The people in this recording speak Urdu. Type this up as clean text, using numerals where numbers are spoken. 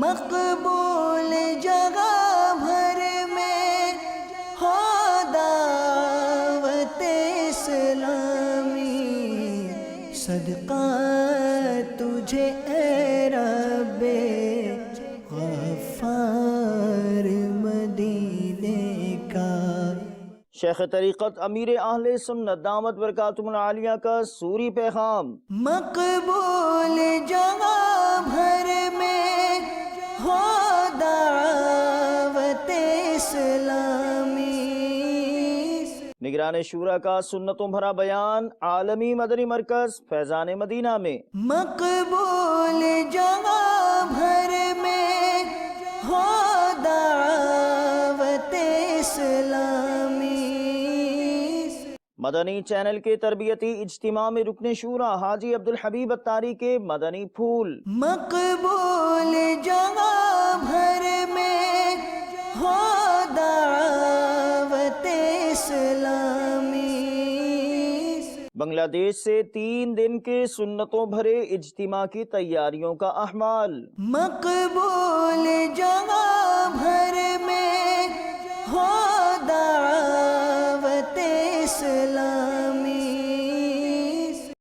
مقبول جگہ بھر میں ہو دعوت اسلامی، صدقہ تجھے اے رب غفار مدینے کا۔ شیخ طریقت امیر اہل سنت دامت برکاتہم العالیہ کا سوری پیغام۔ مقبول جگہ بھر میں ہو دعوت اسلامی، نگران شورا کا سنتوں بھرا بیان عالمی مدنی مرکز فیضان مدینہ میں۔ مقبول جگہ بھر میں ہو دعوت اسلامی، مدنی چینل کے تربیتی اجتماع میں رکن شورا حاجی عبدالحبیب اتاری کے مدنی پھول۔ مقبول جگہ بھر میں ہو دعوت اسلامی، بنگلہ دیش سے 3 دن کے سنتوں بھرے اجتماع کی تیاریوں کا احوال۔ مقبول جگہ بھر